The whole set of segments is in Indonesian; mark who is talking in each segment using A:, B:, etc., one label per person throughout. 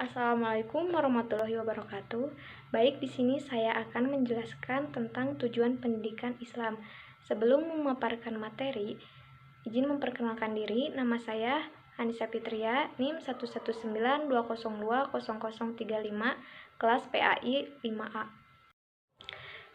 A: Assalamualaikum warahmatullahi wabarakatuh. Baik, di sini saya akan menjelaskan tentang tujuan pendidikan Islam. Sebelum memaparkan materi, izin memperkenalkan diri. Nama saya Hanisa Fitria, NIM 11920200035, kelas PAI 5A.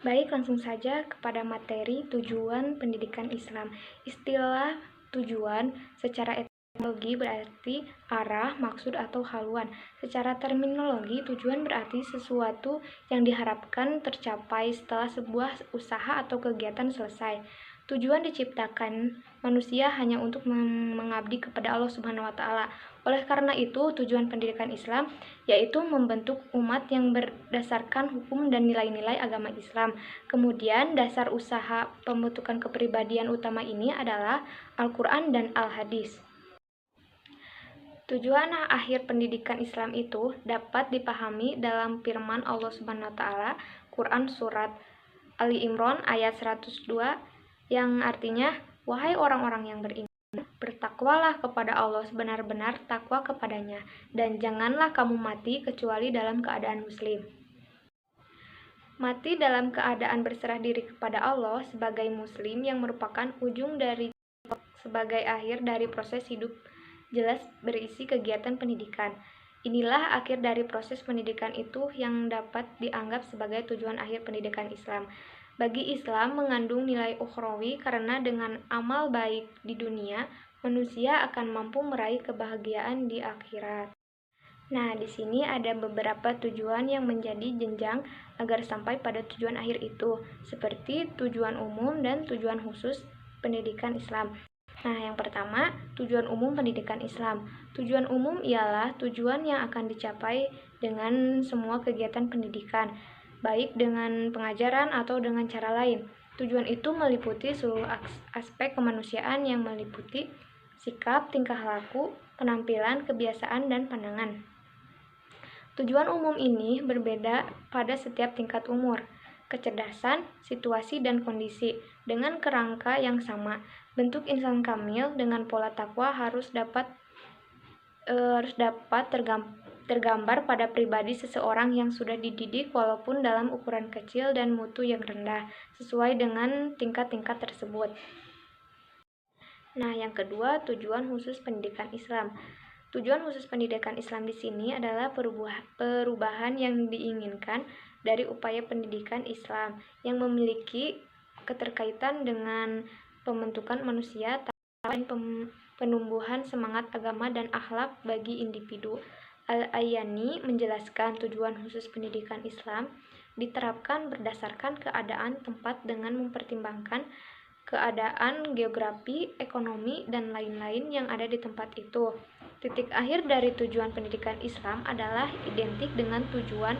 A: Baik, langsung saja kepada materi tujuan pendidikan Islam. Istilah tujuan secara etimologi berarti arah, maksud, atau haluan. Secara terminologi, tujuan berarti sesuatu yang diharapkan tercapai setelah sebuah usaha atau kegiatan selesai. Tujuan diciptakan manusia hanya untuk mengabdi kepada Allah Subhanahu wa Ta'ala. Oleh karena itu, tujuan pendidikan Islam yaitu membentuk umat yang berdasarkan hukum dan nilai-nilai agama Islam. Kemudian, dasar usaha pembentukan kepribadian utama ini adalah Al-Quran dan Al-Hadis. Tujuan akhir pendidikan Islam itu dapat dipahami dalam firman Allah Subhanahu wa Ta'ala, Quran Surat Ali Imran ayat 102, yang artinya, "Wahai orang-orang yang beriman, bertakwalah kepada Allah sebenar-benar takwa kepadanya, dan janganlah kamu mati kecuali dalam keadaan muslim." Mati dalam keadaan berserah diri kepada Allah sebagai muslim yang merupakan ujung dari sebagai akhir dari proses hidup jelas berisi kegiatan pendidikan. Inilah akhir dari proses pendidikan itu yang dapat dianggap sebagai tujuan akhir pendidikan Islam. Bagi Islam mengandung nilai ukhrawi karena dengan amal baik di dunia, manusia akan mampu meraih kebahagiaan di akhirat. Nah, di sini ada beberapa tujuan yang menjadi jenjang agar sampai pada tujuan akhir itu, seperti tujuan umum dan tujuan khusus pendidikan Islam. Nah, yang pertama, tujuan umum pendidikan Islam. Tujuan umum ialah tujuan yang akan dicapai dengan semua kegiatan pendidikan, baik dengan pengajaran atau dengan cara lain. Tujuan itu meliputi seluruh aspek kemanusiaan yang meliputi sikap, tingkah laku, penampilan, kebiasaan, dan pandangan. Tujuan umum ini berbeda pada setiap tingkat umur, kecerdasan, situasi, dan kondisi, dengan kerangka yang sama. Bentuk insan kamil dengan pola takwa harus dapat tergambar pada pribadi seseorang yang sudah dididik walaupun dalam ukuran kecil dan mutu yang rendah, sesuai dengan tingkat-tingkat tersebut. Nah, yang kedua, tujuan khusus pendidikan Islam. Tujuan khusus pendidikan Islam di sini adalah perubahan yang diinginkan dari upaya pendidikan Islam yang memiliki keterkaitan dengan pembentukan manusia dan penumbuhan semangat agama dan akhlak bagi individu. Al-Ayani menjelaskan tujuan khusus pendidikan Islam diterapkan berdasarkan keadaan tempat dengan mempertimbangkan keadaan geografi, ekonomi, dan lain-lain yang ada di tempat itu. Titik akhir dari tujuan pendidikan Islam adalah identik dengan tujuan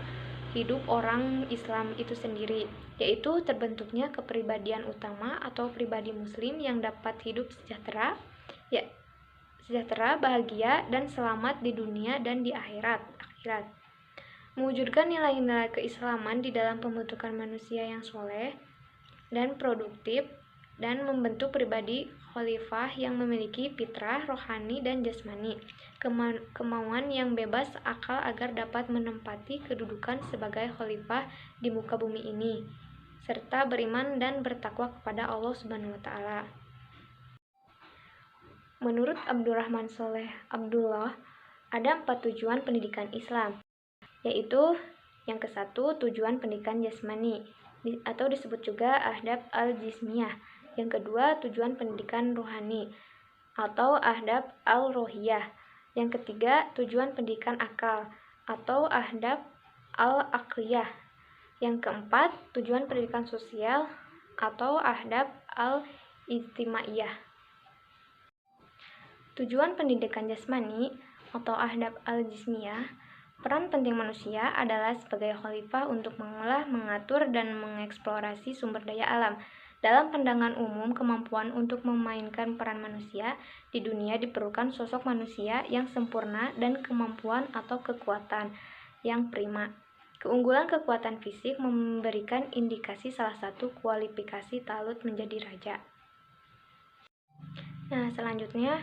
A: hidup orang Islam itu sendiri, yaitu terbentuknya kepribadian utama atau pribadi muslim yang dapat hidup sejahtera, bahagia, dan selamat di dunia dan di akhirat. Mewujudkan nilai-nilai keislaman di dalam pembentukan manusia yang soleh dan produktif, dan membentuk pribadi khalifah yang memiliki fitrah, rohani, dan jasmani, kemauan yang bebas akal agar dapat menempati kedudukan sebagai khalifah di muka bumi ini, serta beriman dan bertakwa kepada Allah Subhanahu wa Ta'ala. Menurut Abdurrahman Soleh Abdullah, ada 4 tujuan pendidikan Islam, yaitu yang ke-1, tujuan pendidikan jasmani, atau disebut juga ahdab al-jismiyah. Yang kedua, tujuan pendidikan rohani, atau ahdab al-rohiyah. Yang ketiga, tujuan pendidikan akal, atau ahdab al-aqliyah. Yang keempat, tujuan pendidikan sosial, atau ahdab al-ijtimaiyah. Tujuan pendidikan jasmani atau ahdab al-jismiyah, peran penting manusia adalah sebagai khalifah untuk mengolah, mengatur, dan mengeksplorasi sumber daya alam. Dalam pandangan umum, kemampuan untuk memainkan peran manusia di dunia diperlukan sosok manusia yang sempurna dan kemampuan atau kekuatan yang prima. Keunggulan kekuatan fisik memberikan indikasi salah satu kualifikasi Talut menjadi raja. Nah, selanjutnya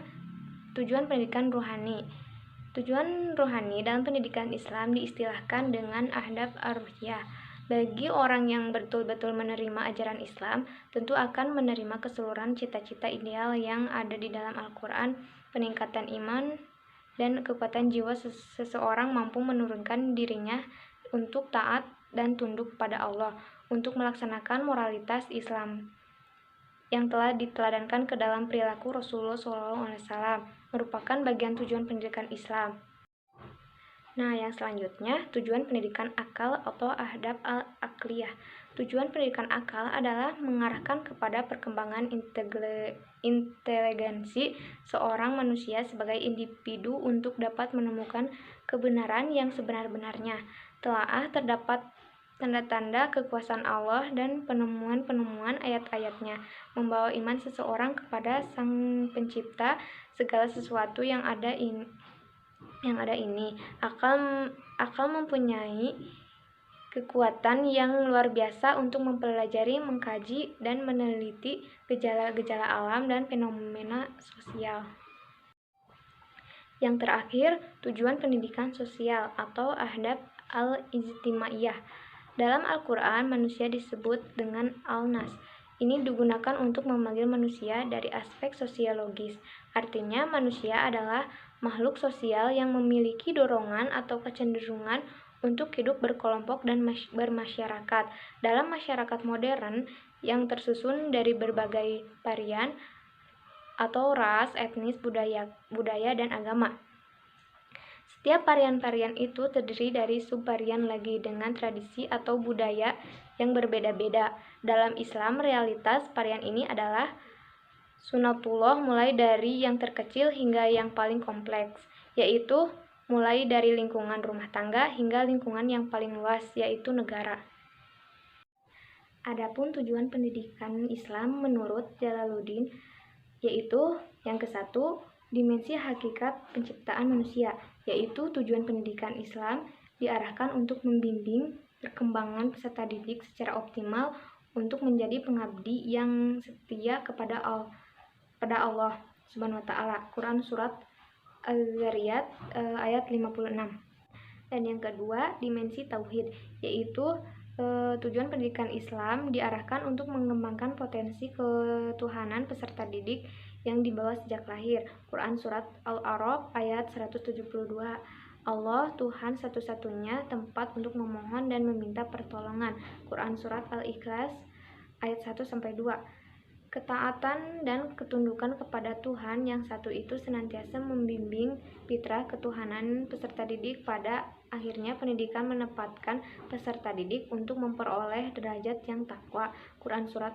A: tujuan pendidikan rohani. Tujuan rohani dalam pendidikan Islam diistilahkan dengan ahdaf ar-ruhiyah. Bagi orang yang betul-betul menerima ajaran Islam, tentu akan menerima keseluruhan cita-cita ideal yang ada di dalam Al-Quran, peningkatan iman, dan kekuatan jiwa seseorang mampu menurunkan dirinya untuk taat dan tunduk kepada Allah, untuk melaksanakan moralitas Islam yang telah diteladankan ke dalam perilaku Rasulullah SAW, merupakan bagian tujuan pendidikan Islam. Nah, yang selanjutnya, tujuan pendidikan akal atau ahdaf al-akliyah. Tujuan pendidikan akal adalah mengarahkan kepada perkembangan inteligensi seorang manusia sebagai individu untuk dapat menemukan kebenaran yang sebenar-benarnya. Telah terdapat tanda-tanda kekuasaan Allah dan penemuan-penemuan ayat-ayatnya, membawa iman seseorang kepada Sang Pencipta segala sesuatu yang ada ini. Akal mempunyai kekuatan yang luar biasa untuk mempelajari, mengkaji, dan meneliti gejala-gejala alam dan fenomena sosial. Yang terakhir, tujuan pendidikan sosial atau ahdaf al-ijtimaiyah. Dalam Al-Quran, manusia disebut dengan al-nas. Ini digunakan untuk memanggil manusia dari aspek sosiologis. Artinya, manusia adalah makhluk sosial yang memiliki dorongan atau kecenderungan untuk hidup berkelompok dan bermasyarakat. Dalam masyarakat modern yang tersusun dari berbagai varian atau ras, etnis, budaya, dan agama. Setiap varian-varian itu terdiri dari subvarian lagi dengan tradisi atau budaya yang berbeda-beda. Dalam Islam, realitas varian ini adalah sunatullah mulai dari yang terkecil hingga yang paling kompleks, yaitu mulai dari lingkungan rumah tangga hingga lingkungan yang paling luas, yaitu negara. Adapun tujuan pendidikan Islam menurut Jalaluddin, yaitu yang ke-1, dimensi hakikat penciptaan manusia, yaitu tujuan pendidikan Islam diarahkan untuk membimbing perkembangan peserta didik secara optimal untuk menjadi pengabdi yang setia kepada Allah Subhanahu wa taala. Quran surat Az-Zariyat ayat 56. Dan yang kedua, dimensi tauhid, yaitu tujuan pendidikan Islam diarahkan untuk mengembangkan potensi ketuhanan peserta didik yang dibawa sejak lahir. Quran surat Al-A'raf ayat 172. Allah Tuhan satu-satunya tempat untuk memohon dan meminta pertolongan. Quran surat Al-Ikhlas ayat 1-2. Ketaatan dan ketundukan kepada Tuhan yang satu itu senantiasa membimbing fitrah ketuhanan peserta didik. Pada akhirnya pendidikan menempatkan peserta didik untuk memperoleh derajat yang takwa. Quran surat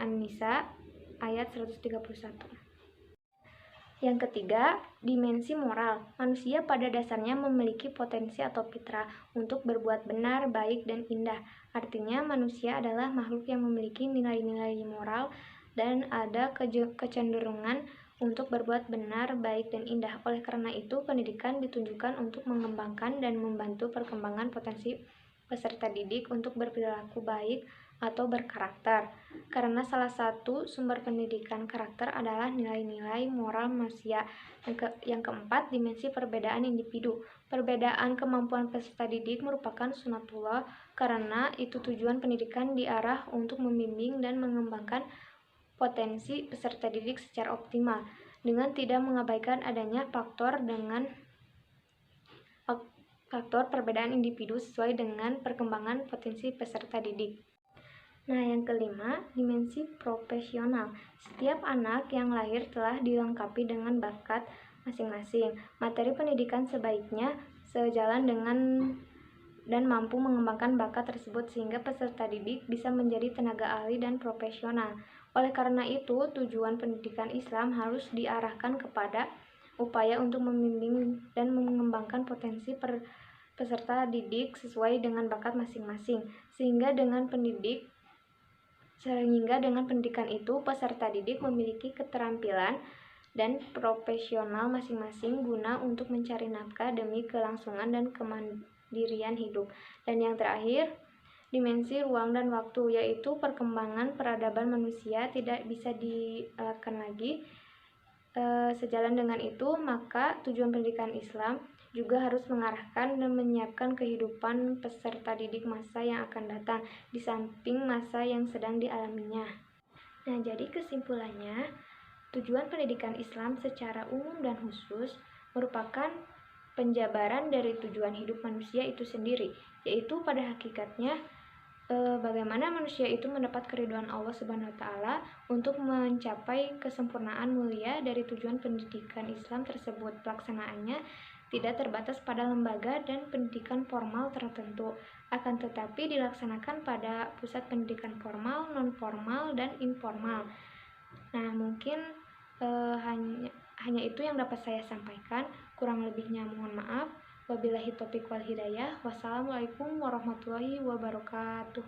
A: An-Nisa ayat 131. Yang ketiga, dimensi moral. Manusia pada dasarnya memiliki potensi atau fitrah untuk berbuat benar, baik, dan indah. Artinya, manusia adalah makhluk yang memiliki nilai-nilai moral dan ada kecenderungan untuk berbuat benar, baik, dan indah. Oleh karena itu, pendidikan ditunjukkan untuk mengembangkan dan membantu perkembangan potensi peserta didik untuk berperilaku baik atau berkarakter. Karena salah satu sumber pendidikan karakter adalah nilai-nilai moral manusia. Yang keempat, dimensi perbedaan individu. Perbedaan kemampuan peserta didik merupakan sunatullah, karena itu tujuan pendidikan diarah untuk membimbing dan mengembangkan potensi peserta didik secara optimal dengan tidak mengabaikan adanya faktor perbedaan individu sesuai dengan perkembangan potensi peserta didik. Nah, yang kelima, dimensi profesional. Setiap anak yang lahir telah dilengkapi dengan bakat masing-masing. Materi pendidikan sebaiknya sejalan dengan dan mampu mengembangkan bakat tersebut sehingga peserta didik bisa menjadi tenaga ahli dan profesional. Oleh karena itu, tujuan pendidikan Islam harus diarahkan kepada upaya untuk membimbing dan mengembangkan potensi peserta didik sesuai dengan bakat masing-masing, sehingga dengan pendidikan itu peserta didik memiliki keterampilan dan profesional masing-masing guna untuk mencari nafkah demi kelangsungan dan kemandirian hidup. Dan yang terakhir, dimensi ruang dan waktu, yaitu perkembangan peradaban manusia tidak bisa dielakkan lagi. Sejalan dengan itu, maka tujuan pendidikan Islam juga harus mengarahkan dan menyiapkan kehidupan peserta didik masa yang akan datang, di samping masa yang sedang dialaminya. Nah, jadi kesimpulannya, tujuan pendidikan Islam secara umum dan khusus merupakan penjabaran dari tujuan hidup manusia itu sendiri, yaitu pada hakikatnya bagaimana manusia itu mendapat keridhaan Allah Subhanahu wa taala untuk mencapai kesempurnaan mulia dari tujuan pendidikan Islam tersebut. Pelaksanaannya tidak terbatas pada lembaga dan pendidikan formal tertentu, akan tetapi dilaksanakan pada pusat pendidikan formal, non-formal, dan informal. Nah, mungkin hanya itu yang dapat saya sampaikan. Kurang lebihnya mohon maaf. Wabillahi taufiq wal hidayah. Wassalamualaikum warahmatullahi wabarakatuh.